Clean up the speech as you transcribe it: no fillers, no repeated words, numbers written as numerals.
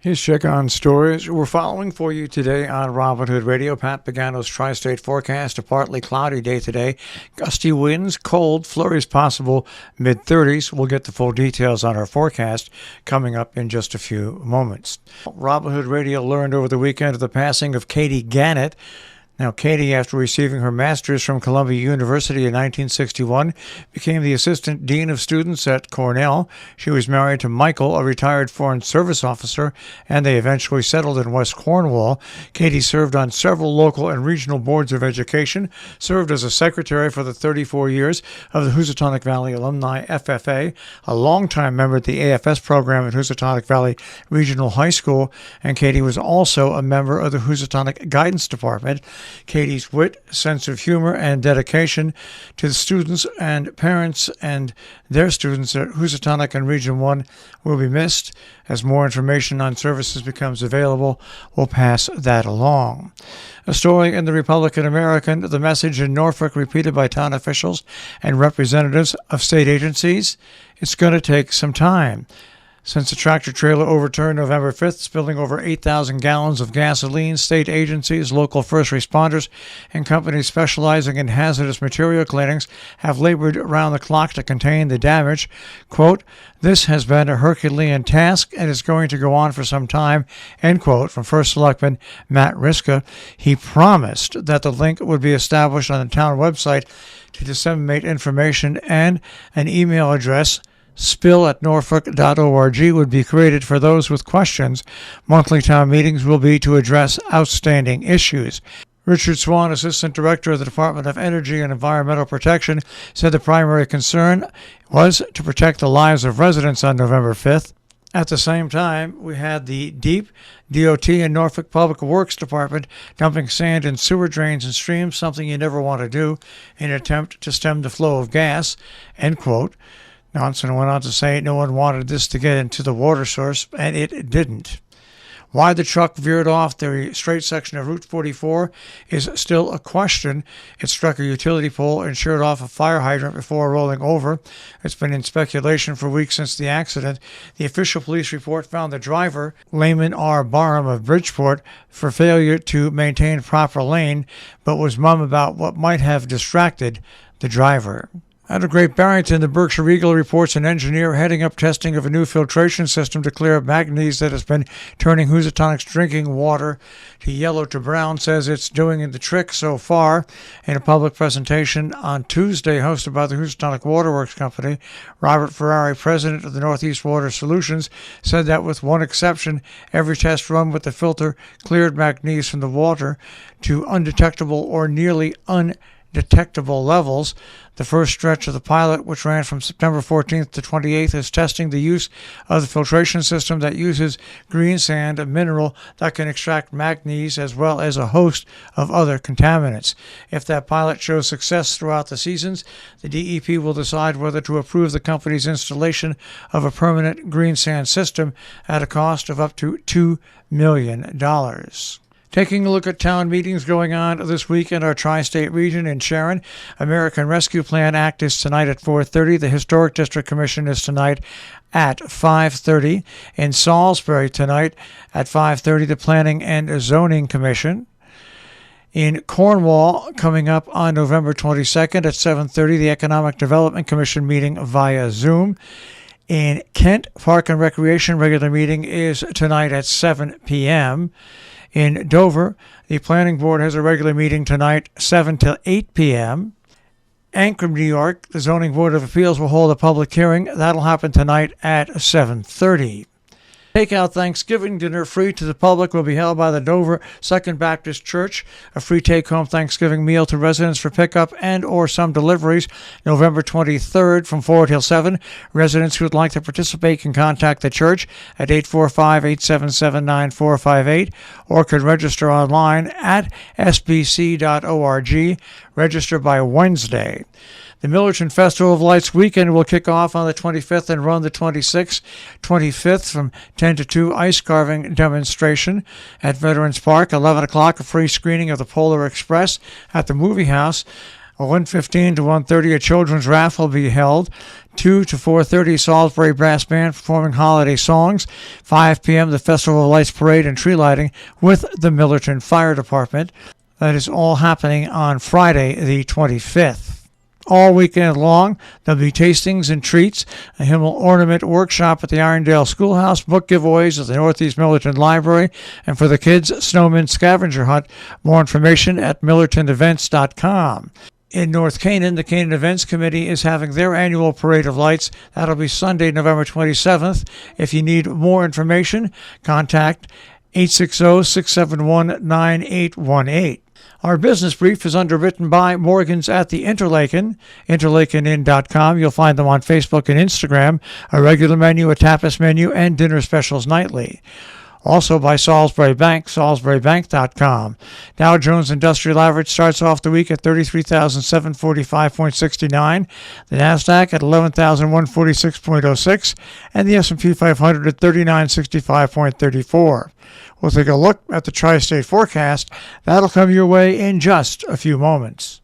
Here's Check On Stories we're following for you today on Robin Hood Radio. Pat Pagano's Tri-State forecast, a partly cloudy day today. Gusty winds, cold, flurries possible, mid-30s. We'll get the full details on our forecast coming up in just a few moments. Robin Hood Radio learned over the weekend of the passing of Katie Gannett. Now, Katie, after receiving her master's from Columbia University in 1961, became the assistant dean of students at Cornell. She was married to Michael, a retired Foreign Service officer, and they eventually settled in West Cornwall. Katie served on several local and regional boards of education, served as a secretary for the 34 years of the Housatonic Valley Alumni FFA, a longtime member at the AFS program at Housatonic Valley Regional High School, and Katie was also a member of the Housatonic Guidance Department. Katie's wit, sense of humor, and dedication to the students and parents and their students at Housatonic and Region 1 will be missed. As more information on services becomes available, we'll pass that along. A story in the Republican American, the message in Norfolk repeated by town officials and representatives of state agencies: it's going to take some time. Since the tractor-trailer overturned November 5th, spilling over 8,000 gallons of gasoline, state agencies, local first responders, and companies specializing in hazardous material cleanings have labored around the clock to contain the damage. Quote, "This has been a Herculean task and is going to go on for some time," end quote, from First Selectman Matt Riska. He promised that the link would be established on the town website to disseminate information, and an email address, spill@norfolk.org, would be created for those with questions. Monthly town meetings will be to address outstanding issues. Richard Swan, Assistant Director of the Department of Energy and Environmental Protection, said the primary concern was to protect the lives of residents on November 5th. At the same time, we had the DEEP, DOT, and Norfolk Public Works Department dumping sand in sewer drains and streams, something you never want to do, in an attempt to stem the flow of gas, end quote. Johnson went on to say no one wanted this to get into the water source, and it didn't. Why the truck veered off the straight section of Route 44 is still a question. It struck a utility pole and sheared off a fire hydrant before rolling over. It's been in speculation for weeks since the accident. The official police report found the driver, Layman R. Barham of Bridgeport, for failure to maintain proper lane, but was mum about what might have distracted the driver. Out of Great Barrington, the Berkshire Eagle reports an engineer heading up testing of a new filtration system to clear up manganese that has been turning Housatonic's drinking water to yellow to brown, says it's doing the trick so far. In a public presentation on Tuesday hosted by the Housatonic Waterworks Company, Robert Ferrari, president of the Northeast Water Solutions, said that with one exception, every test run with the filter cleared manganese from the water to undetectable or nearly undetectable levels. The first stretch of the pilot, which ran from September 14th to 28th, is testing the use of the filtration system that uses green sand, a mineral that can extract manganese as well as a host of other contaminants. If that pilot shows success throughout the seasons, the DEP will decide whether to approve the company's installation of a permanent green sand system at a cost of up to $2 million. Taking a look at town meetings going on this week in our tri-state region in Sharon. American Rescue Plan Act is tonight at 4:30. The Historic District Commission is tonight at 5:30. In Salisbury tonight at 5:30, the Planning and Zoning Commission. In Cornwall, coming up on November 22nd at 7:30, the Economic Development Commission meeting via Zoom. In Kent, Park and Recreation regular meeting is tonight at 7 p.m. In Dover, the Planning Board has a regular meeting tonight, 7 to 8 p.m. Ancrum, New York, the Zoning Board of Appeals will hold a public hearing. That'll happen tonight at 7:30. Takeout Thanksgiving dinner free to the public will be held by the Dover Second Baptist Church. A free take-home Thanksgiving meal to residents for pickup and or some deliveries November 23rd from 4 till 7. Residents who would like to participate can contact the church at 845-877-9458 or can register online at sbc.org. Register by Wednesday. The Millerton Festival of Lights weekend will kick off on the 25th and run the 26th. 25th from 10 to 2, ice carving demonstration at Veterans Park. 11 o'clock, a free screening of the Polar Express at the Movie House. 1:15 to 1:30, a children's raffle will be held. 2 to 4:30, Salisbury Brass Band performing holiday songs. 5 p.m., the Festival of Lights Parade and tree lighting with the Millerton Fire Department. That is all happening on Friday, the 25th. All weekend long, there'll be tastings and treats, a Himmel Ornament workshop at the Irondale Schoolhouse, book giveaways at the Northeast Millerton Library, and for the kids, Snowman Scavenger Hunt. More information at millertonevents.com. In North Canaan, the Canaan Events Committee is having their annual Parade of Lights. That'll be Sunday, November 27th. If you need more information, contact 860-671-9818. Our business brief is underwritten by Morgan's at the Interlaken, interlakenin.com. You'll find them on Facebook and Instagram, a regular menu, a tapas menu, and dinner specials nightly. Also by Salisbury Bank, salisburybank.com. Dow Jones Industrial Average starts off the week at 33,745.69. The NASDAQ at 11,146.06. And the S&P 500 at 3965.34. We'll take a look at the tri-state forecast. That'll come your way in just a few moments.